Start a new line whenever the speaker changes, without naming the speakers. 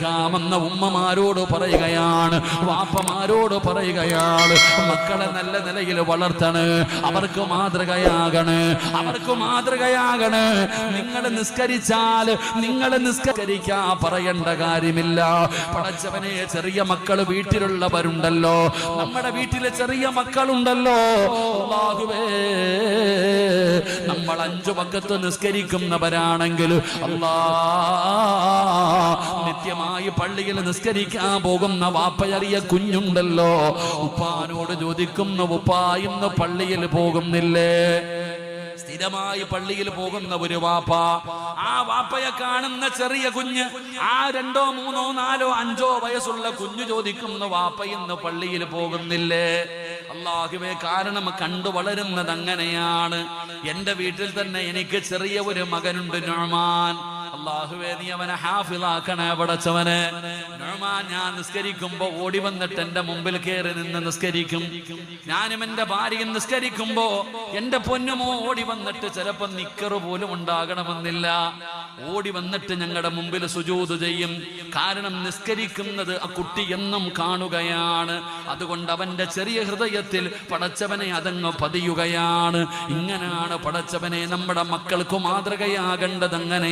കേൾക്കാമെന്ന ഉമ്മമാരോട് പറയുകയാണ്, വാപ്പമാരോട് പറയുകയാണ്, മക്കളെ നല്ല നിലയിൽ വളർത്തണ്, അവർക്ക് മാതൃകയാകണ്, അവർക്ക് മാതൃകയാകണ്. നിങ്ങൾ നിസ്കരിച്ചാൽ നിങ്ങൾ നിസ്കരിക്കാൻ പറയേണ്ട കാര്യമില്ല. പടച്ചവനെ, ചെറിയ മക്കൾ വീട്ടിലുള്ളവരുണ്ടല്ലോ, നമ്മുടെ വീട്ടിലെ ചെറിയ മക്കളുണ്ടല്ലോ, അല്ലാഹുവേ, നമ്മൾ 5 വഖത്ത് നിസ്കരിക്കുന്നവരാണെങ്കിൽ അല്ലാ, നിത്യമായി പള്ളിയിൽ നിസ്കരിക്കാൻ പോകുന്ന വാപ്പയറിയ കുഞ്ഞുണ്ടല്ലോ, ഉപ്പാനോട് ചോദിക്കുന്ന, ഉപ്പാ ഇന്ന് പള്ളിയിൽ പോകുന്നില്ലേ? സ്ഥിരമായി പള്ളിയിൽ പോകുന്ന ഒരു വാപ്പ, ആ വാപ്പയെ കാണുന്ന ചെറിയ കുഞ്ഞ്, ആ 2, 3, 4, 5 വയസ്സുള്ള കുഞ്ഞു ചോദിക്കുന്ന, വാപ്പ ഇന്ന് പള്ളിയിൽ പോകുന്നില്ലേ? അല്ലാഹുവേ, കാരണം കണ്ടു വളരുന്നത് അങ്ങനെയാണ്. എന്റെ വീട്ടിൽ തന്നെ എനിക്ക് ചെറിയ ഒരു മകനുണ്ട്, നുഅ്മാൻ. അല്ലാഹുവേ, നീ അവനെ ഹാഫിളാക്കണേ പടച്ചവനെ. നുഅ്മാൻ ഞാൻ നിസ്കരിക്കുമ്പോ ഓടി വന്നിട്ട് എന്റെ മുമ്പിൽ കയറി നിന്ന് നിസ്കരിക്കും. ഞാനും എന്റെ ഭാര്യയും നിസ്കരിക്കുമ്പോ എന്റെ പൊന്നുമോ ഓടി വന്നിട്ട്, ചിലപ്പോ നിക്കറ് പോലും ഉണ്ടാകണമെന്നില്ല, ഓടി വന്നിട്ട് ഞങ്ങളുടെ മുമ്പിൽ സുജൂദ് ചെയ്യും. കാരണം നിസ്കരിക്കുന്നത് ആ കുട്ടി എന്നും കാണുകയാണ്. അതുകൊണ്ട് അവന്റെ ചെറിയ ഹൃദയത്തിൽ പടച്ചവനെ അതങ്ങ് പതിയുകയാണ്. ഇങ്ങനെയാണ് പടച്ചവനെ നമ്മുടെ മക്കൾക്ക് മാതൃകയാകേണ്ടത്. അങ്ങനെ